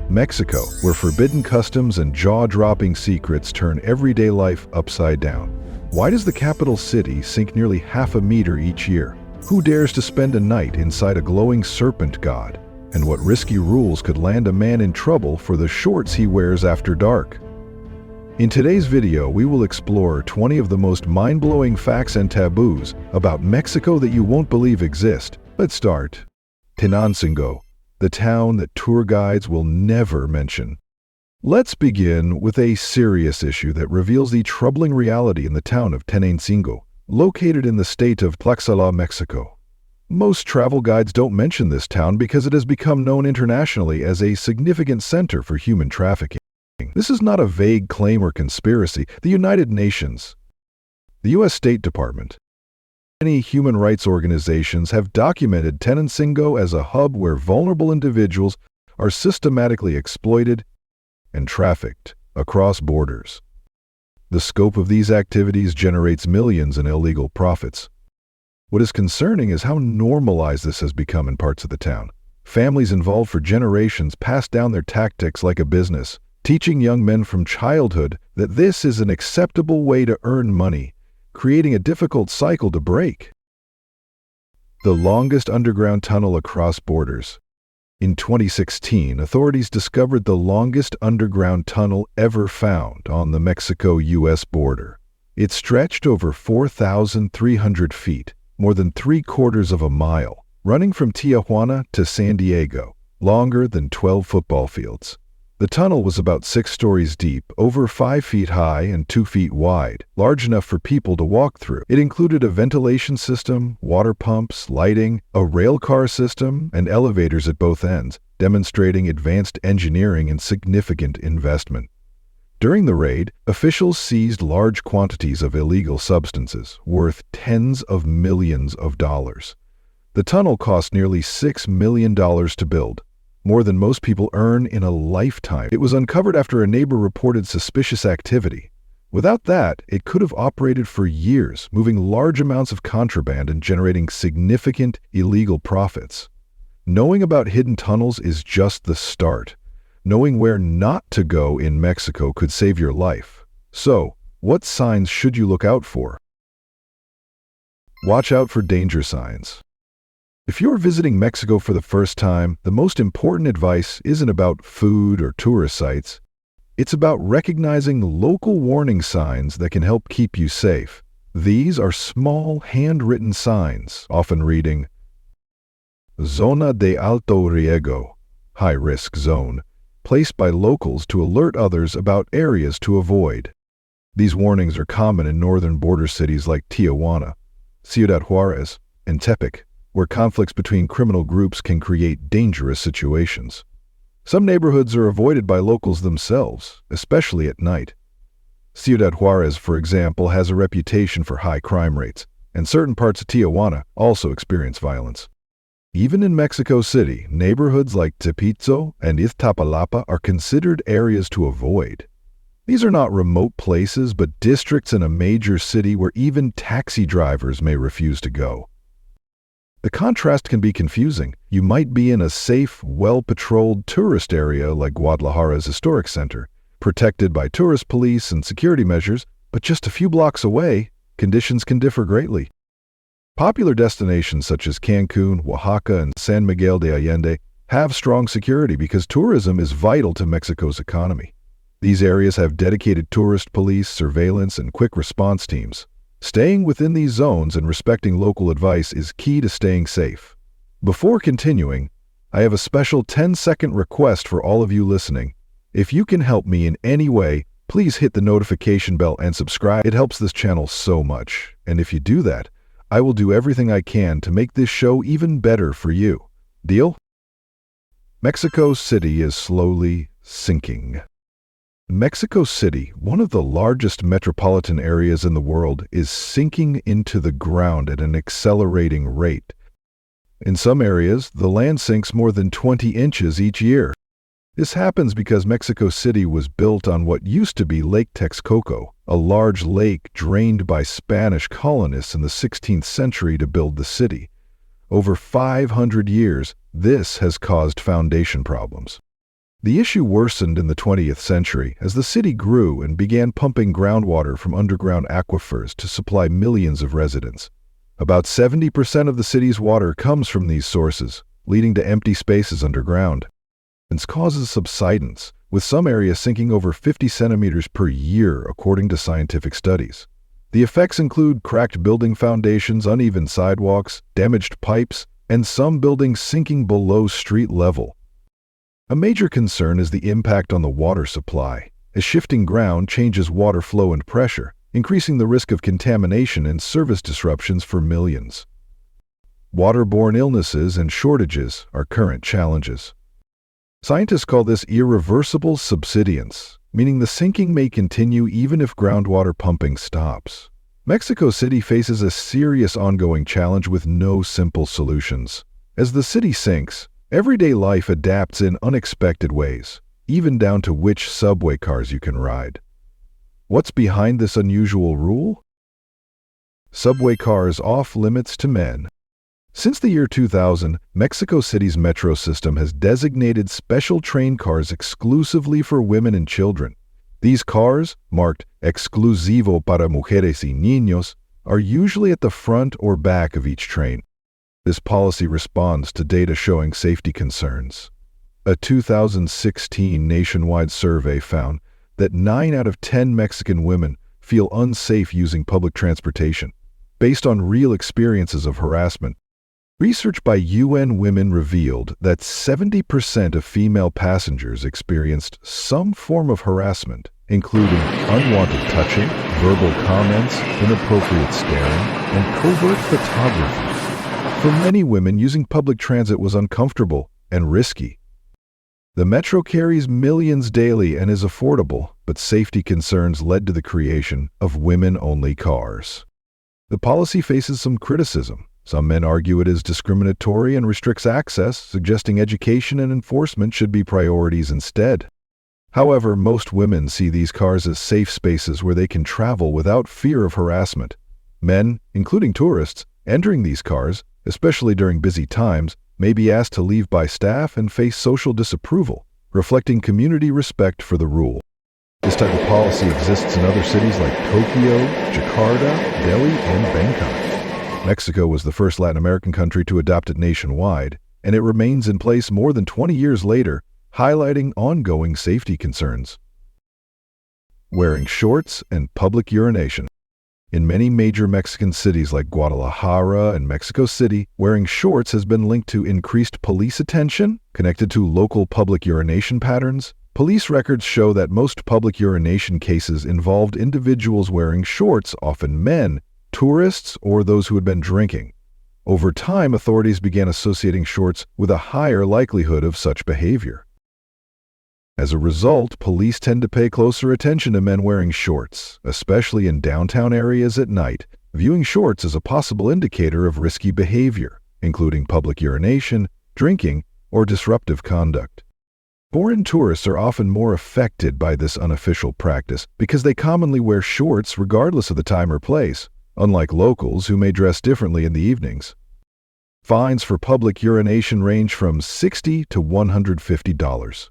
Mexico, where forbidden customs and jaw-dropping secrets turn everyday life upside down. Why does the capital city sink nearly half a meter each year? Who dares to spend a night inside a glowing serpent god? And what risky rules could land a man in trouble for the shorts he wears after dark? In today's video, we will explore 20 of the most mind-blowing facts and taboos about Mexico that you won't believe exist. Let's start. Tenancingo, the town that tour guides will never mention. Let's begin with a serious issue that reveals the troubling reality in the town of Tenancingo, located in the state of Tlaxcala, Mexico. Most travel guides don't mention this town because it has become known internationally as a significant center for human trafficking. This is not a vague claim or conspiracy. The United Nations, the U.S. State Department, many human rights organizations have documented Tenancingo as a hub where vulnerable individuals are systematically exploited and trafficked across borders. The scope of these activities generates millions in illegal profits. What is concerning is how normalized this has become in parts of the town. Families involved for generations pass down their tactics like a business, teaching young men from childhood that this is an acceptable way to earn money, creating a difficult cycle to break. The longest underground tunnel across borders. In 2016, authorities discovered the longest underground tunnel ever found on the Mexico-U.S. border. It stretched over 4,300 feet, more than 3/4 of a mile, running from Tijuana to San Diego, longer than 12 football fields. The tunnel was about 6 stories deep, over 5 feet high and 2 feet wide, large enough for people to walk through. It included a ventilation system, water pumps, lighting, a rail car system, and elevators at both ends, demonstrating advanced engineering and significant investment. During the raid, officials seized large quantities of illegal substances, worth tens of millions of dollars. The tunnel cost nearly $6 million to build, more than most people earn in a lifetime. It was uncovered after a neighbor reported suspicious activity. Without that, it could have operated for years, moving large amounts of contraband and generating significant illegal profits. Knowing about hidden tunnels is just the start. Knowing where not to go in Mexico could save your life. So, what signs should you look out for? Watch out for danger signs. If you're visiting Mexico for the first time, the most important advice isn't about food or tourist sites. It's about recognizing local warning signs that can help keep you safe. These are small, handwritten signs, often reading, Zona de alto riesgo, high-risk zone, placed by locals to alert others about areas to avoid. These warnings are common in northern border cities like Tijuana, Ciudad Juarez, and Tepic, where conflicts between criminal groups can create dangerous situations. Some neighborhoods are avoided by locals themselves, especially at night. Ciudad Juarez, for example, has a reputation for high crime rates, and certain parts of Tijuana also experience violence. Even in Mexico City, neighborhoods like Tepito and Iztapalapa are considered areas to avoid. These are not remote places, but districts in a major city where even taxi drivers may refuse to go. The contrast can be confusing. You might be in a safe, well-patrolled tourist area like Guadalajara's historic center, protected by tourist police and security measures, but just a few blocks away, conditions can differ greatly. Popular destinations such as Cancun, Oaxaca, and San Miguel de Allende have strong security because tourism is vital to Mexico's economy. These areas have dedicated tourist police, surveillance, and quick response teams. Staying within these zones and respecting local advice is key to staying safe. Before continuing, I have a special 10-second request for all of you listening. If you can help me in any way, please hit the notification bell and subscribe. It helps this channel so much. And if you do that, I will do everything I can to make this show even better for you. Deal? Mexico City is slowly sinking. Mexico City, one of the largest metropolitan areas in the world, is sinking into the ground at an accelerating rate. In some areas, the land sinks more than 20 inches each year. This happens because Mexico City was built on what used to be Lake Texcoco, a large lake drained by Spanish colonists in the 16th century to build the city. Over 500 years, this has caused foundation problems. The issue worsened in the 20th century as the city grew and began pumping groundwater from underground aquifers to supply millions of residents. About 70% of the city's water comes from these sources, leading to empty spaces underground. This causes subsidence, with some areas sinking over 50 centimeters per year, according to scientific studies. The effects include cracked building foundations, uneven sidewalks, damaged pipes, and some buildings sinking below street level. A major concern is the impact on the water supply, as shifting ground changes water flow and pressure, increasing the risk of contamination and service disruptions for millions. Waterborne illnesses and shortages are current challenges. Scientists call this irreversible subsidence, meaning the sinking may continue even if groundwater pumping stops. Mexico City faces a serious ongoing challenge with no simple solutions. As the city sinks, everyday life adapts in unexpected ways, even down to which subway cars you can ride. What's behind this unusual rule? Subway cars off limits to men. Since the year 2000, Mexico City's metro system has designated special train cars exclusively for women and children. These cars, marked exclusivo para mujeres y niños, are usually at the front or back of each train. This policy responds to data showing safety concerns. A 2016 nationwide survey found that 9 out of 10 Mexican women feel unsafe using public transportation, based on real experiences of harassment. Research by UN Women revealed that 70% of female passengers experienced some form of harassment, including unwanted touching, verbal comments, inappropriate staring, and covert photography. For many women, using public transit was uncomfortable and risky. The metro carries millions daily and is affordable, but safety concerns led to the creation of women-only cars. The policy faces some criticism. Some men argue it is discriminatory and restricts access, suggesting education and enforcement should be priorities instead. However, most women see these cars as safe spaces where they can travel without fear of harassment. Men, including tourists, entering these cars, especially during busy times, may be asked to leave by staff and face social disapproval, reflecting community respect for the rule. This type of policy exists in other cities like Tokyo, Jakarta, Delhi, and Bangkok. Mexico was the first Latin American country to adopt it nationwide, and it remains in place more than 20 years later, highlighting ongoing safety concerns. Wearing shorts and public urination. In many major Mexican cities like Guadalajara and Mexico City, wearing shorts has been linked to increased police attention, connected to local public urination patterns. Police records show that most public urination cases involved individuals wearing shorts, often men, tourists, or those who had been drinking. Over time, authorities began associating shorts with a higher likelihood of such behavior. As a result, police tend to pay closer attention to men wearing shorts, especially in downtown areas at night, viewing shorts as a possible indicator of risky behavior, including public urination, drinking, or disruptive conduct. Foreign tourists are often more affected by this unofficial practice because they commonly wear shorts regardless of the time or place, unlike locals who may dress differently in the evenings. Fines for public urination range from $60 to $150.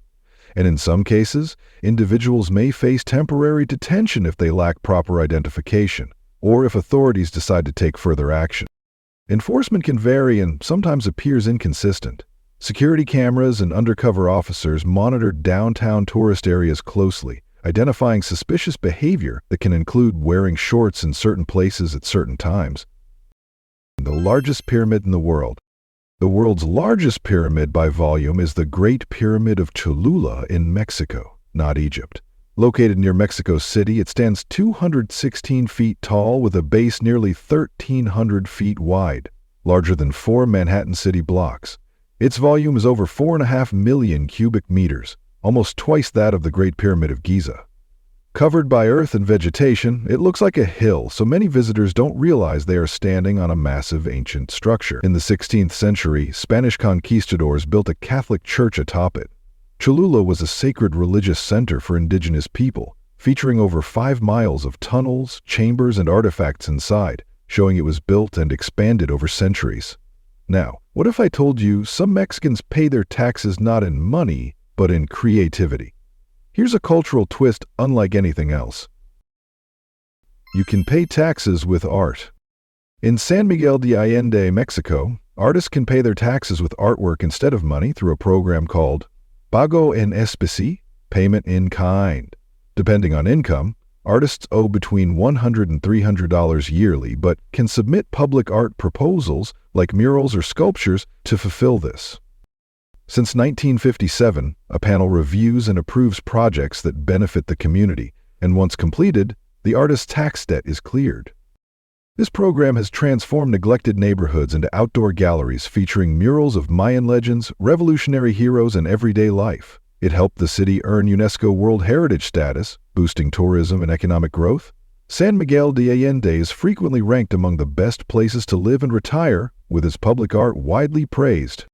And in some cases, individuals may face temporary detention if they lack proper identification, or if authorities decide to take further action. Enforcement can vary and sometimes appears inconsistent. Security cameras and undercover officers monitor downtown tourist areas closely, identifying suspicious behavior that can include wearing shorts in certain places at certain times. The largest pyramid in the world. The world's largest pyramid by volume is the Great Pyramid of Cholula in Mexico, not Egypt. Located near Mexico City, it stands 216 feet tall with a base nearly 1,300 feet wide, larger than 4 Manhattan City blocks. Its volume is over 4.5 million cubic meters, almost twice that of the Great Pyramid of Giza. Covered by earth and vegetation, it looks like a hill, so many visitors don't realize they are standing on a massive ancient structure. In the 16th century, Spanish conquistadors built a Catholic church atop it. Cholula was a sacred religious center for indigenous people, featuring over 5 miles of tunnels, chambers, and artifacts inside, showing it was built and expanded over centuries. Now, what if I told you some Mexicans pay their taxes not in money, but in creativity. Here's a cultural twist unlike anything else. You can pay taxes with art. In San Miguel de Allende, Mexico, artists can pay their taxes with artwork instead of money through a program called Pago en Especie, payment in kind. Depending on income, artists owe between $100 and $300 yearly, but can submit public art proposals, like murals or sculptures, to fulfill this. Since 1957, a panel reviews and approves projects that benefit the community, and once completed, the artist's tax debt is cleared. This program has transformed neglected neighborhoods into outdoor galleries featuring murals of Mayan legends, revolutionary heroes, and everyday life. It helped the city earn UNESCO World Heritage status, boosting tourism and economic growth. San Miguel de Allende is frequently ranked among the best places to live and retire, with its public art widely praised.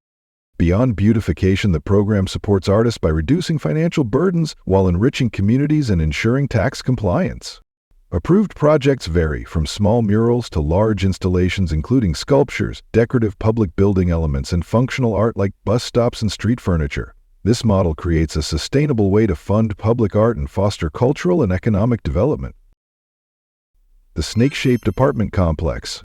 Beyond beautification, the program supports artists by reducing financial burdens while enriching communities and ensuring tax compliance. Approved projects vary from small murals to large installations including sculptures, decorative public building elements, and functional art like bus stops and street furniture. This model creates a sustainable way to fund public art and foster cultural and economic development. The snake-shaped apartment complex.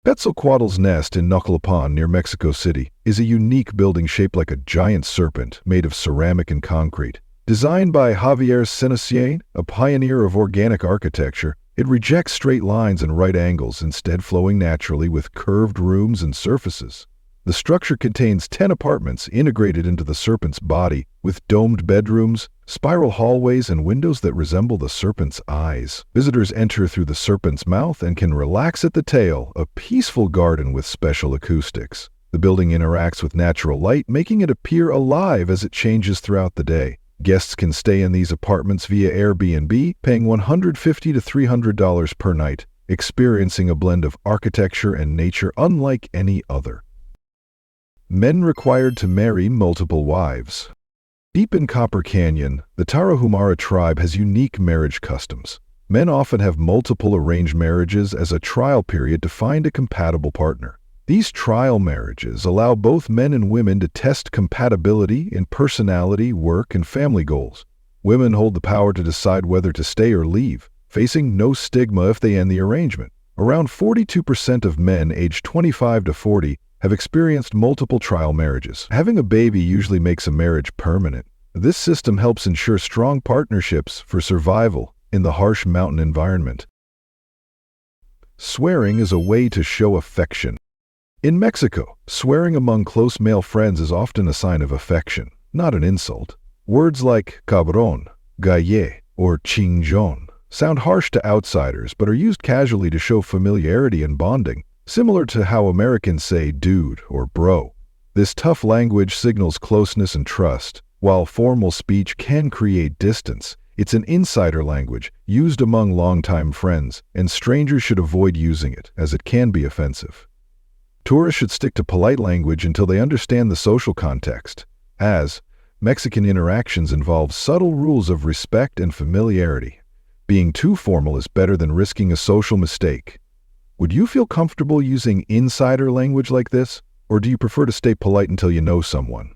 Quetzalcoatl's Nest in Naucalpan near Mexico City is a unique building shaped like a giant serpent made of ceramic and concrete. Designed by Javier Senecien, a pioneer of organic architecture, it rejects straight lines and right angles, instead flowing naturally with curved rooms and surfaces. The structure contains 10 apartments integrated into the serpent's body, with domed bedrooms, spiral hallways, and windows that resemble the serpent's eyes. Visitors enter through the serpent's mouth and can relax at the tail, a peaceful garden with special acoustics. The building interacts with natural light, making it appear alive as it changes throughout the day. Guests can stay in these apartments via Airbnb, paying $150 to $300 per night, experiencing a blend of architecture and nature unlike any other. Men required to marry multiple wives. Deep in Copper Canyon, the Tarahumara tribe has unique marriage customs. Men often have multiple arranged marriages as a trial period to find a compatible partner. These trial marriages allow both men and women to test compatibility in personality, work, and family goals. Women hold the power to decide whether to stay or leave, facing no stigma if they end the arrangement. Around 42% of men aged 25 to 40 have experienced multiple trial marriages. Having a baby usually makes a marriage permanent. This system helps ensure strong partnerships for survival in the harsh mountain environment. Swearing is a way to show affection. In Mexico, swearing among close male friends is often a sign of affection, not an insult. Words like cabrón, galle, or chingon sound harsh to outsiders but are used casually to show familiarity and bonding, similar to how Americans say dude or bro. This tough language signals closeness and trust. While formal speech can create distance, it's an insider language used among longtime friends, and strangers should avoid using it, as it can be offensive. Tourists should stick to polite language until they understand the social context, as Mexican interactions involve subtle rules of respect and familiarity. Being too formal is better than risking a social mistake. Would you feel comfortable using insider language like this, or do you prefer to stay polite until you know someone?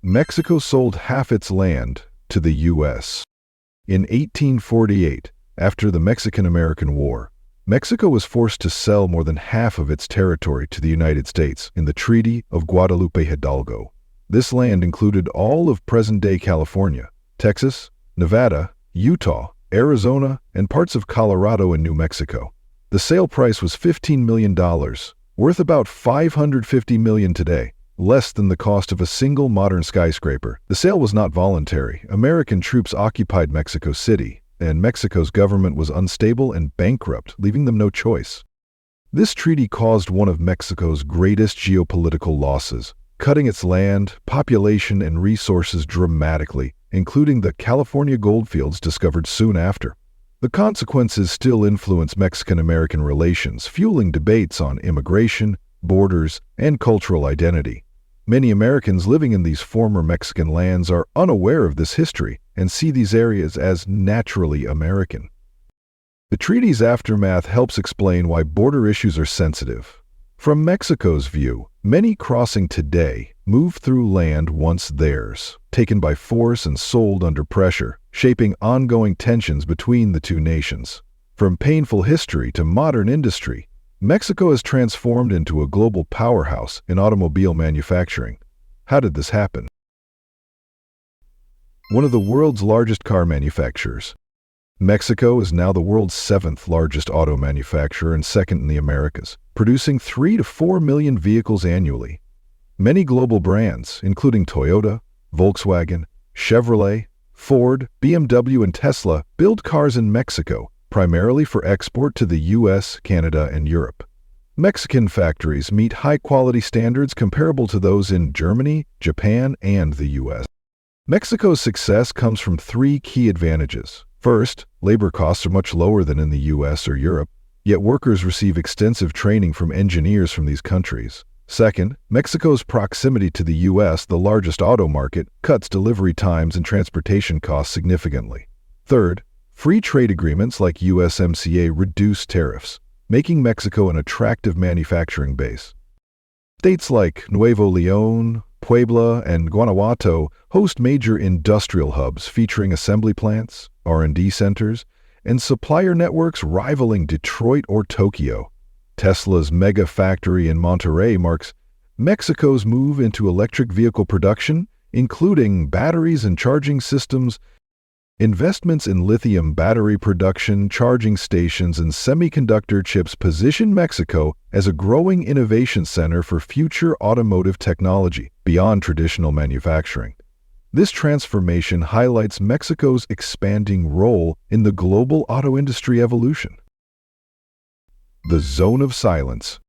Mexico sold half its land to the U.S. In 1848, after the Mexican-American War, Mexico was forced to sell more than half of its territory to the United States in the Treaty of Guadalupe Hidalgo. This land included all of present-day California, Texas, Nevada, Utah, Arizona, and parts of Colorado and New Mexico. The sale price was $15 million, worth about $550 million today, less than the cost of a single modern skyscraper. The sale was not voluntary. American troops occupied Mexico City, and Mexico's government was unstable and bankrupt, leaving them no choice. This treaty caused one of Mexico's greatest geopolitical losses, cutting its land, population, and resources dramatically, including the California goldfields discovered soon after. The consequences still influence Mexican-American relations, fueling debates on immigration, borders, and cultural identity. Many Americans living in these former Mexican lands are unaware of this history and see these areas as naturally American. The treaty's aftermath helps explain why border issues are sensitive. From Mexico's view, many crossing today moved through land once theirs, taken by force and sold under pressure, shaping ongoing tensions between the two nations. From painful history to modern industry, Mexico has transformed into a global powerhouse in automobile manufacturing. How did this happen? One of the world's largest car manufacturers. Mexico is now the world's seventh largest auto manufacturer and second in the Americas, producing 3 to 4 million vehicles annually. Many global brands, including Toyota, Volkswagen, Chevrolet, Ford, BMW, and Tesla, build cars in Mexico, primarily for export to the US, Canada, and Europe. Mexican factories meet high-quality standards comparable to those in Germany, Japan, and the US. Mexico's success comes from 3 key advantages. First, labor costs are much lower than in the US or Europe, yet workers receive extensive training from engineers from these countries. Second, Mexico's proximity to the US, the largest auto market, cuts delivery times and transportation costs significantly. Third, free trade agreements like USMCA reduce tariffs, making Mexico an attractive manufacturing base. States like Nuevo León, Puebla, and Guanajuato host major industrial hubs featuring assembly plants, R&D centers, and supplier networks rivaling Detroit or Tokyo. Tesla's mega factory in Monterrey marks Mexico's move into electric vehicle production, including batteries and charging systems. Investments in lithium battery production, charging stations, and semiconductor chips position Mexico as a growing innovation center for future automotive technology beyond traditional manufacturing. This transformation highlights Mexico's expanding role in the global auto industry evolution. The Zone of Silence.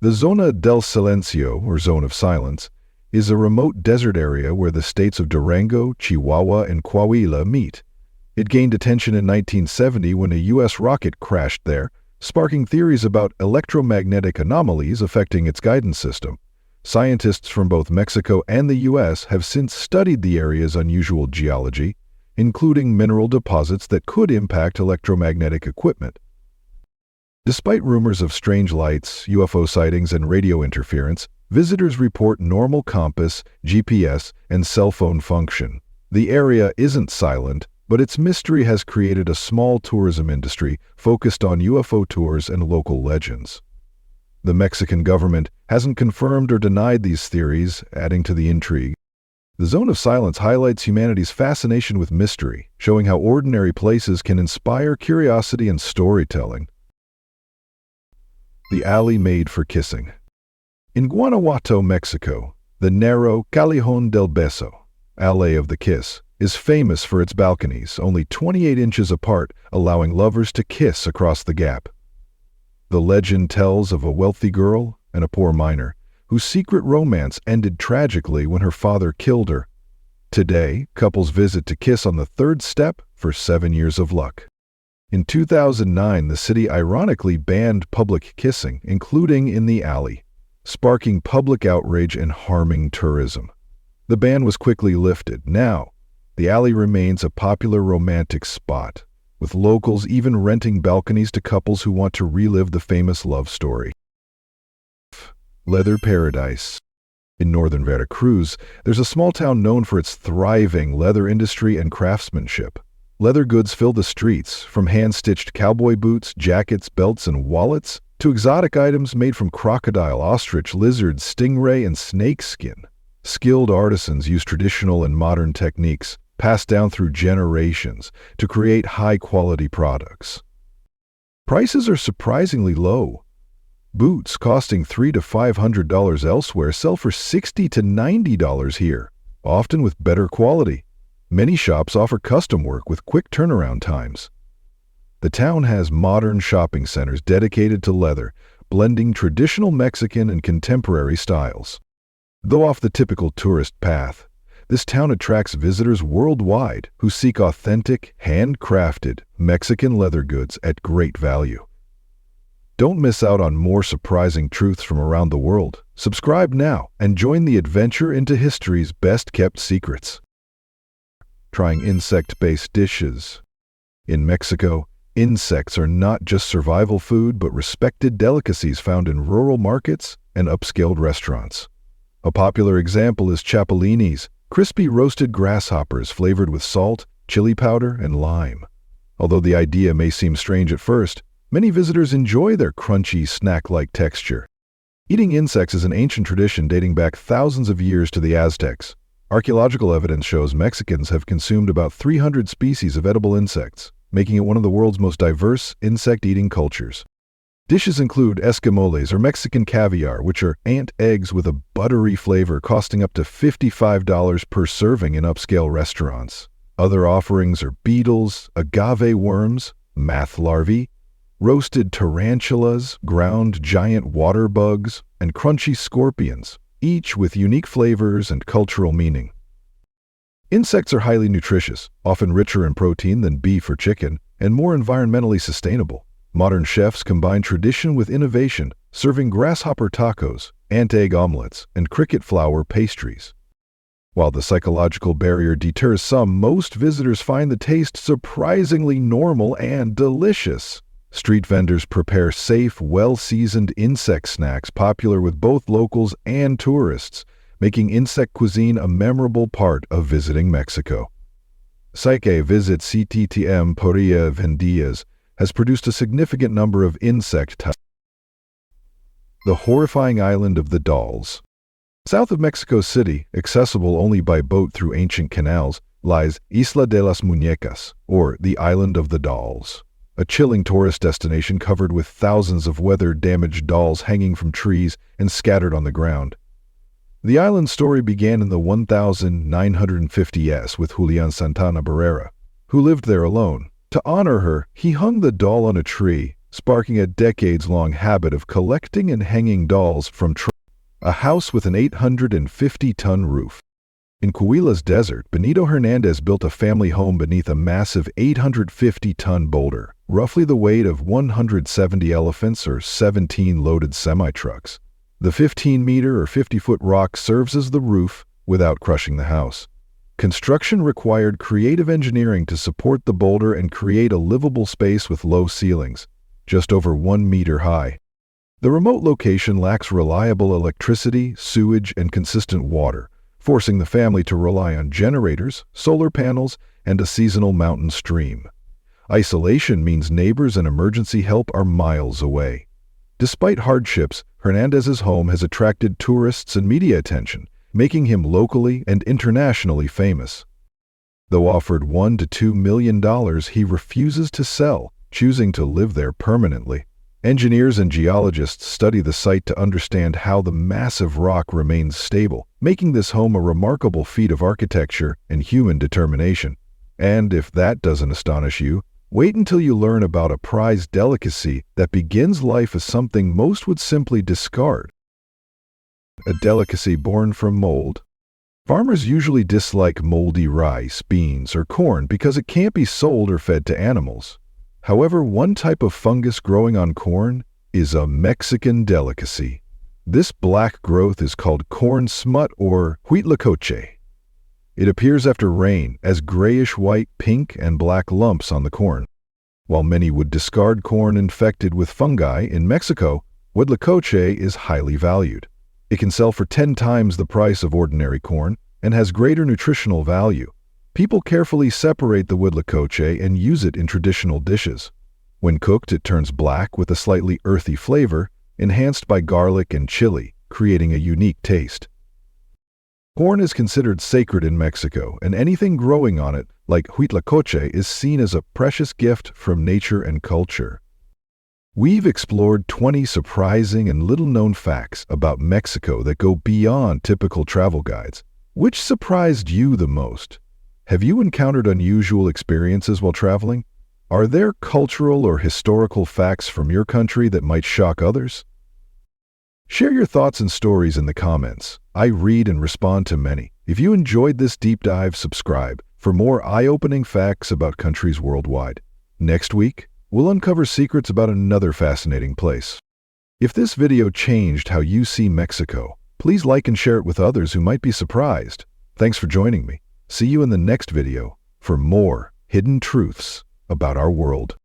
The Zona del Silencio, or Zone of Silence, is a remote desert area where the states of Durango, Chihuahua, and Coahuila meet. It gained attention in 1970 when a U.S. rocket crashed there, sparking theories about electromagnetic anomalies affecting its guidance system. Scientists from both Mexico and the U.S. have since studied the area's unusual geology, including mineral deposits that could impact electromagnetic equipment. Despite rumors of strange lights, UFO sightings, and radio interference, visitors report normal compass, GPS, and cell phone function. The area isn't silent, but its mystery has created a small tourism industry focused on UFO tours and local legends. The Mexican government hasn't confirmed or denied these theories, adding to the intrigue. The Zone of Silence highlights humanity's fascination with mystery, showing how ordinary places can inspire curiosity and storytelling. The alley made for kissing. In Guanajuato, Mexico, the narrow Callejón del Beso, Alley of the Kiss, is famous for its balconies, only 28 inches apart, allowing lovers to kiss across the gap. The legend tells of a wealthy girl and a poor miner, whose secret romance ended tragically when her father killed her. Today, couples visit to kiss on the third step for 7 years of luck. In 2009, the city ironically banned public kissing, including in the alley, sparking public outrage and harming tourism. The ban was quickly lifted. Now, the alley remains a popular romantic spot, with locals even renting balconies to couples who want to relive the famous love story. Leather Paradise. In northern Veracruz, there's a small town known for its thriving leather industry and craftsmanship. Leather goods fill the streets, from hand-stitched cowboy boots, jackets, belts, and wallets, to exotic items made from crocodile, ostrich, lizard, stingray, and snake skin. Skilled artisans use traditional and modern techniques, passed down through generations, to create high-quality products. Prices are surprisingly low. Boots costing $300 to $500 elsewhere sell for $60 to $90 here, often with better quality. Many shops offer custom work with quick turnaround times. The town has modern shopping centers dedicated to leather, blending traditional Mexican and contemporary styles. Though off the typical tourist path, this town attracts visitors worldwide who seek authentic, handcrafted Mexican leather goods at great value. Don't miss out on more surprising truths from around the world. Subscribe now and join the adventure into history's best-kept secrets. Trying insect-based dishes. In Mexico, insects are not just survival food but respected delicacies found in rural markets and upscaled restaurants. A popular example is chapulines, crispy roasted grasshoppers flavored with salt, chili powder, and lime. Although the idea may seem strange at first, many visitors enjoy their crunchy, snack-like texture. Eating insects is an ancient tradition dating back thousands of years to the Aztecs. Archaeological evidence shows Mexicans have consumed about 300 species of edible insects, making it one of the world's most diverse insect-eating cultures. Dishes include escamoles or Mexican caviar, which are ant eggs with a buttery flavor costing up to $55 per serving in upscale restaurants. Other offerings are beetles, agave worms, math larvae, roasted tarantulas, ground giant water bugs, and crunchy scorpions, each with unique flavors and cultural meaning. Insects are highly nutritious, often richer in protein than beef or chicken, and more environmentally sustainable. Modern chefs combine tradition with innovation, serving grasshopper tacos, ant egg omelets, and cricket flour pastries. While the psychological barrier deters some, most visitors find the taste surprisingly normal and delicious. Street vendors prepare safe, well-seasoned insect snacks popular with both locals and tourists, making insect cuisine a memorable part of visiting Mexico. Psyche Visit CTTM Porilla Vendias has produced a significant number of insect types. The horrifying island of the dolls. South of Mexico City, accessible only by boat through ancient canals, lies Isla de las Muñecas, or the Island of the Dolls, a chilling tourist destination covered with thousands of weather-damaged dolls hanging from trees and scattered on the ground. The island's story began in the 1950s with Julian Santana Barrera, who lived there alone. To honor her, he hung the doll on a tree, sparking a decades-long habit of collecting and hanging dolls from a house with an 850-ton roof. In Coahuila's desert, Benito Hernandez built a family home beneath a massive 850-ton boulder, roughly the weight of 170 elephants or 17 loaded semi-trucks. The 15-meter or 50-foot rock serves as the roof without crushing the house. Construction required creative engineering to support the boulder and create a livable space with low ceilings, just over 1 meter high. The remote location lacks reliable electricity, sewage, and consistent water, forcing the family to rely on generators, solar panels, and a seasonal mountain stream. Isolation means neighbors and emergency help are miles away. Despite hardships, Hernandez's home has attracted tourists and media attention, making him locally and internationally famous. Though offered $1 to $2 million, he refuses to sell, choosing to live there permanently. Engineers and geologists study the site to understand how the massive rock remains stable, making this home a remarkable feat of architecture and human determination. And if that doesn't astonish you, wait until you learn about a prized delicacy that begins life as something most would simply discard. A delicacy born from mold. Farmers usually dislike moldy rice, beans, or corn because it can't be sold or fed to animals. However, one type of fungus growing on corn is a Mexican delicacy. This black growth is called corn smut or huitlacoche. It appears after rain as grayish-white, pink, and black lumps on the corn. While many would discard corn infected with fungi, in Mexico, huitlacoche is highly valued. It can sell for 10 times the price of ordinary corn and has greater nutritional value. People carefully separate the huitlacoche and use it in traditional dishes. When cooked, it turns black with a slightly earthy flavor, enhanced by garlic and chili, creating a unique taste. Corn is considered sacred in Mexico, and anything growing on it, like huitlacoche, is seen as a precious gift from nature and culture. We've explored 20 surprising and little-known facts about Mexico that go beyond typical travel guides. Which surprised you the most? Have you encountered unusual experiences while traveling? Are there cultural or historical facts from your country that might shock others? Share your thoughts and stories in the comments. I read and respond to many. If you enjoyed this deep dive, subscribe for more eye-opening facts about countries worldwide. Next week, we'll uncover secrets about another fascinating place. If this video changed how you see Mexico, please like and share it with others who might be surprised. Thanks for joining me. See you in the next video for more hidden truths about our world.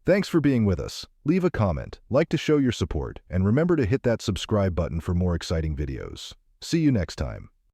Thanks for being with us. Leave a comment, like to show your support, and remember to hit that subscribe button for more exciting videos. See you next time.